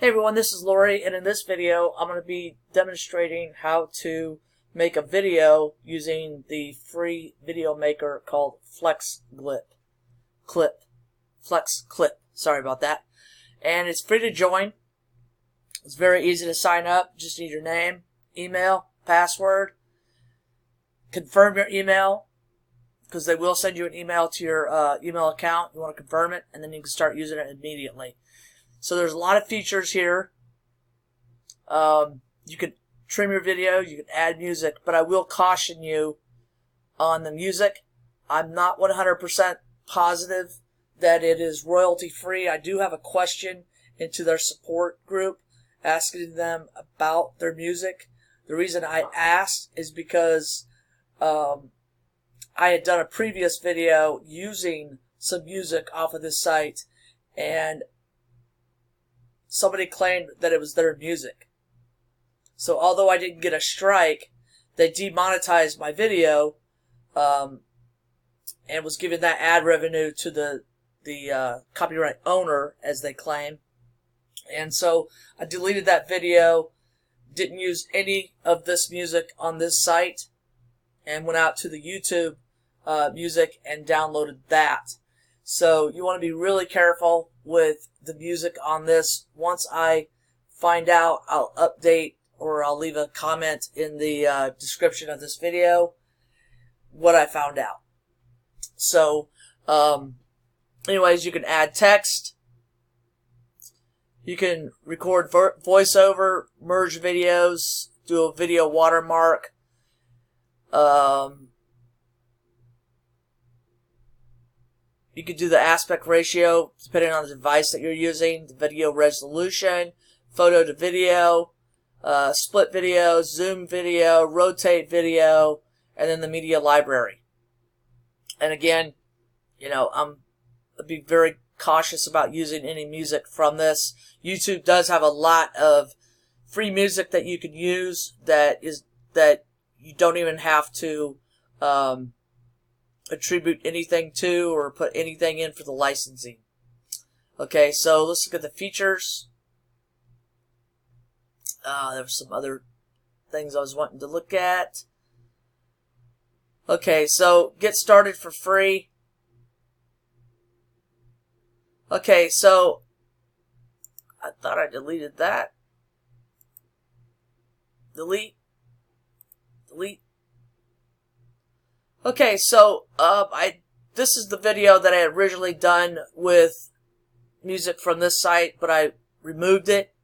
Hey everyone, this is Lori, and in this video I'm going to be demonstrating how to make a video using the free video maker called FlexClip. FlexClip. Sorry about that. And it's free to join. It's very easy to sign up. Just need your name, email, password. Confirm your email, because they will send you an email to your email account. You want to confirm it, and then you can start using it immediately. So there's a lot of features here. You can trim your video, you can add music, but I will caution you on the music. I'm not 100% positive that it is royalty free. I do have a question into their support group asking them about their music. The reason I asked is because I had done a previous video using some music off of this site, and somebody claimed that it was their music. So although I didn't get a strike, they demonetized my video and was giving that ad revenue to the copyright owner, as they claim. And so I deleted that video, didn't use any of this music on this site, and went out to the YouTube music and downloaded that. So you want to be really careful with the music on this. Once I find out, I'll update, or I'll leave a comment in the description of this video what I found out. So anyways, you can add text, you can record voiceover, merge videos, do a video watermark, you could do the aspect ratio depending on the device that you're using, the video resolution, photo to video, split video, zoom video, rotate video, and then the media library. And again, you know, I'll be very cautious about using any music from this. YouTube does have a lot of free music that you can use that you don't even have to attribute anything to or put anything in for the licensing. Okay, so let's look at the features. There were some other things I was wanting to look at. Okay, so get started for free. Okay, so I thought I deleted that. Delete. Okay, so this is the video that I had originally done with music from this site, but I removed it,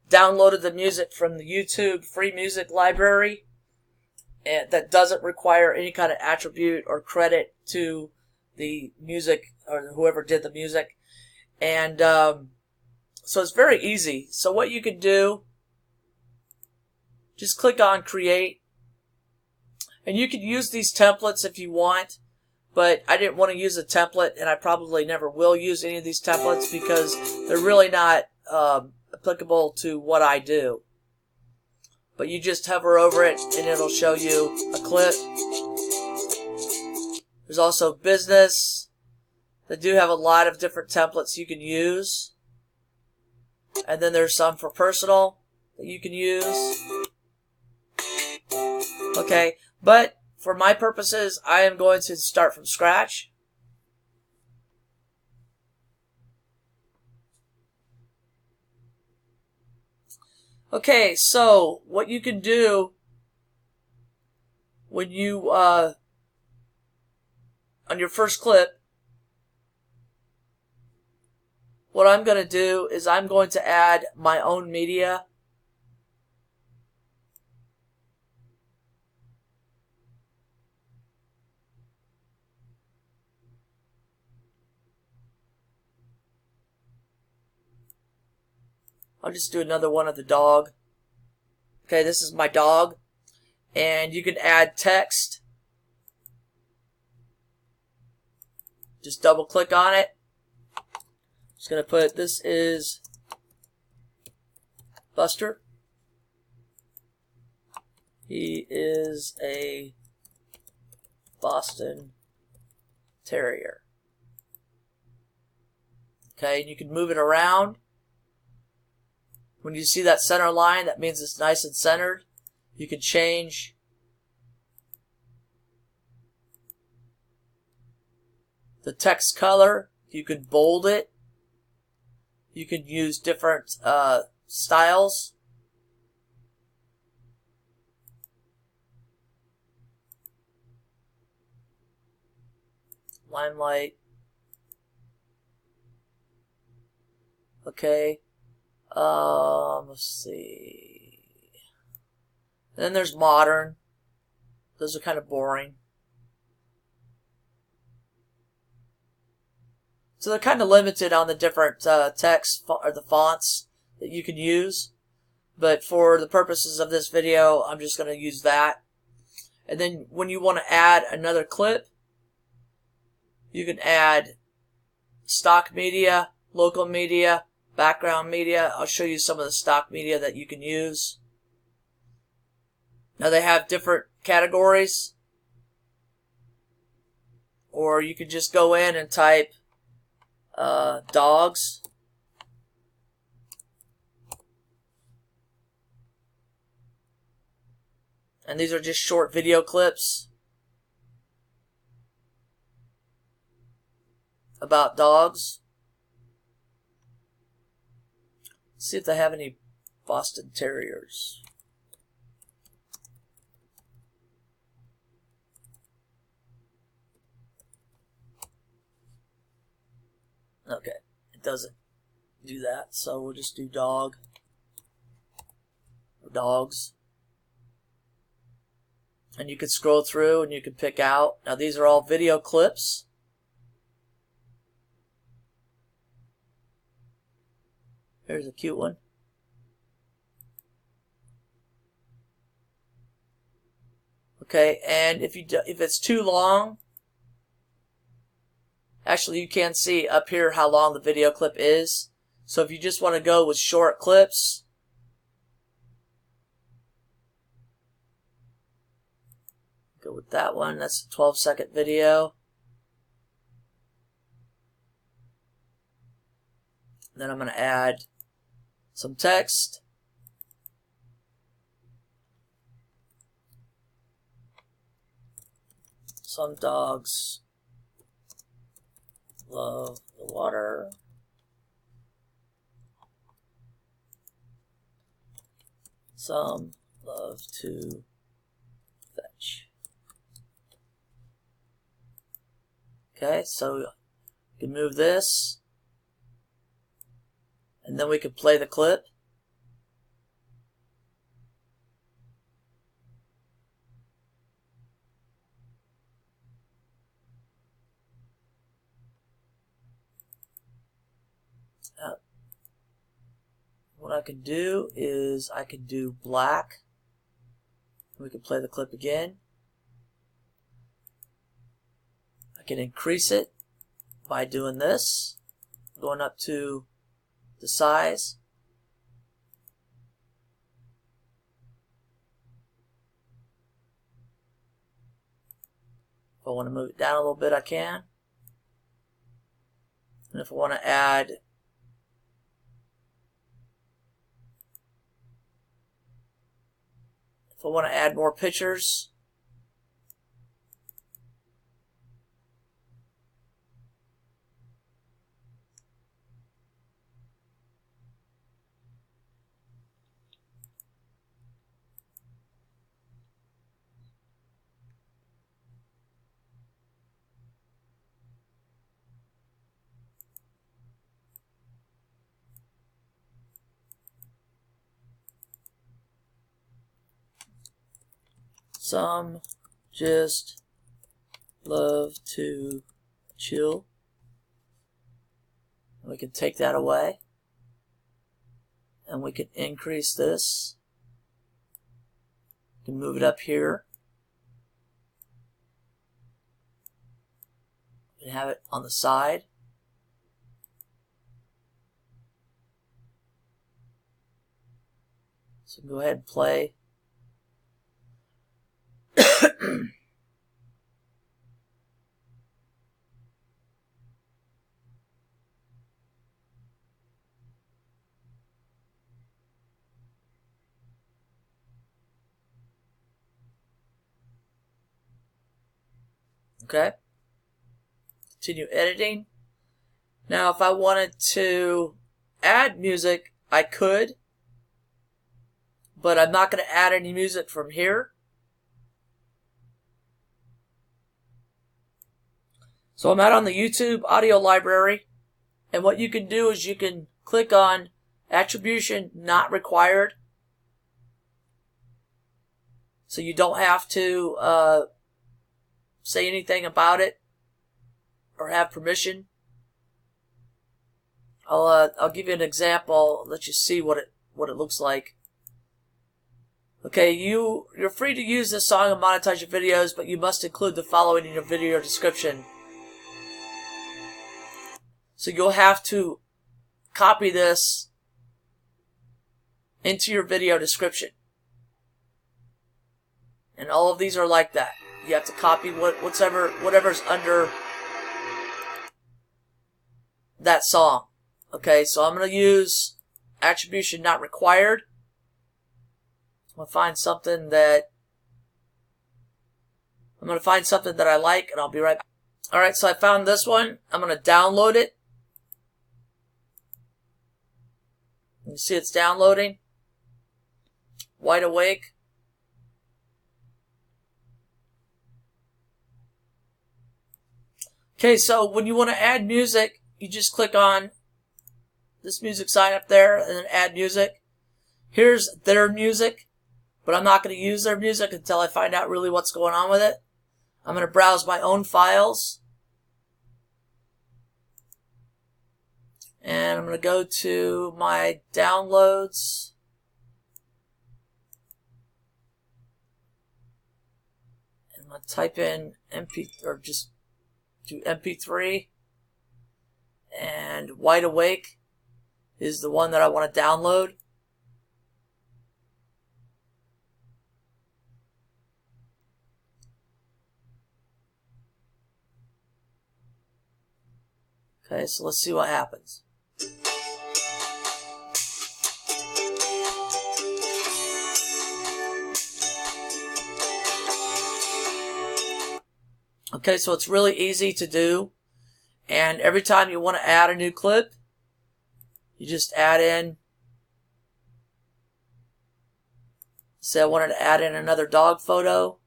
downloaded the music from the YouTube free music library, and that doesn't require any kind of attribute or credit to the music or whoever did the music. And so it's very easy. So what you can do, just click on Create. And you can use these templates if you want, but I didn't want to use a template, and I probably never will use any of these templates because they're really not applicable to what I do. But you just hover over it, and it'll show you a clip. There's also business. They do have a lot of different templates you can use. And then there's some for personal that you can use. Okay. But for my purposes, I am going to start from scratch. Okay, so what you can do when you, on your first clip, what I'm going to do is I'm going to add my own media. I'll just do another one of the dog. Okay, this is my dog. And you can add text. Just double click on it. Just going to put, this is Buster. He is a Boston Terrier. Okay, and you can move it around. When you see that center line, that means it's nice and centered. You can change the text color. You can bold it. You can use different styles. Limelight. Okay. Let's see. And then there's modern. Those are kind of boring. So they're kind of limited on the different text or the fonts that you can use. But for the purposes of this video, I'm just going to use that. And then when you want to add another clip, you can add stock media, local media, background media. I'll show you some of the stock media that you can use. Now they have different categories. Or you could just go in and type dogs. And these are just short video clips about dogs. Let's see if they have any Boston Terriers. Okay, it doesn't do that, so we'll just do dog or dogs. And you can scroll through and you can pick out. Now these are all video clips. Here's a cute one. Okay, and if it's too long, actually you can see up here how long the video clip is. So if you just want to go with short clips, go with that one. That's a 12-second video. Then I'm going to add some text. Some dogs love the water. Some love to fetch. Okay, so you can move this, and then we can play the clip. What I can do is I can do black. We can play the clip again. I can increase it by doing this, going up to the size. If I want to move it down a little bit, I can. And if I want to add more pictures, some just love to chill. We can take that away, and we can increase this. We can move it up here. We can have it on the side. So go ahead and play. Okay. Continue editing. Now, if I wanted to add music, I could, but I'm not going to add any music from here. So I'm out on the YouTube audio library, and what you can do is you can click on Attribution Not Required. So you don't have to say anything about it or have permission. I'll give you an example. Let you see what it looks like. Okay, you're free to use this song and monetize your videos, but you must include the following in your video description. So you'll have to copy this into your video description. And all of these are like that. You have to copy whatever's under that song. Okay, so I'm going to use Attribution Not Required. I'm going to find something that I like, and I'll be right back. Alright, so I found this one. I'm going to download it. You see it's downloading. Wide Awake. Okay, so when you want to add music, you just click on this music sign up there and then add music. Here's their music, but I'm not going to use their music until I find out really what's going on with it. I'm going to browse my own files. And I'm going to go to my downloads. And I'm going to type in just do MP3. And Wide Awake is the one that I want to download. Okay, so let's see what happens. Okay, so it's really easy to do. And every time you want to add a new clip, you just add in. Say I wanted to add in another dog photo.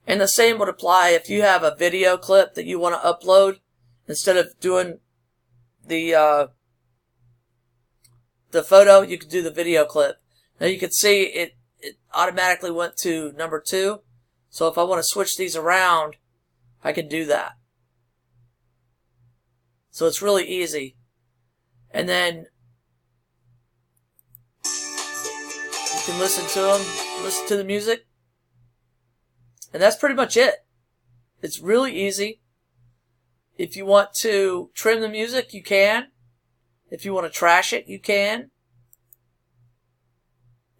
And the same would apply if you have a video clip that you want to upload. Instead of doing the photo, you can do the video clip. Now you can see it automatically went to number 2. So if I want to switch these around, I can do that. So it's really easy. And then you can listen to them, listen to the music. And that's pretty much it. It's really easy. If you want to trim the music, you can. If you want to trash it, you can.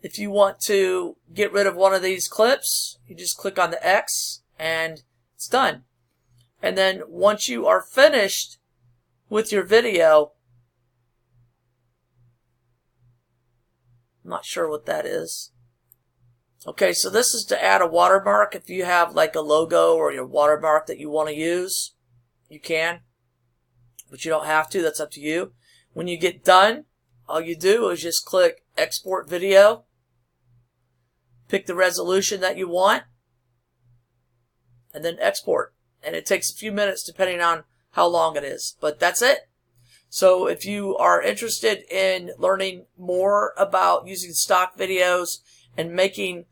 If you want to get rid of one of these clips, you just click on the X and it's done. And then once you are finished with your video, I'm not sure what that is. Okay, so this is to add a watermark. If you have like a logo or your watermark that you want to use, you can, but you don't have to. That's up to you. When you get done, all you do is just click Export Video, pick the resolution that you want, and then export. And it takes a few minutes depending on how long it is, but that's it. So if you are interested in learning more about using stock videos and making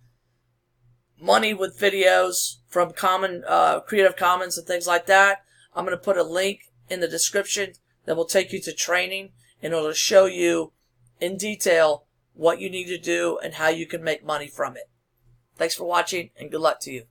money with videos from Creative Commons and things like that, I'm going to put a link in the description that will take you to training, and it'll show you in detail what you need to do and how you can make money from it. Thanks for watching, and good luck to you.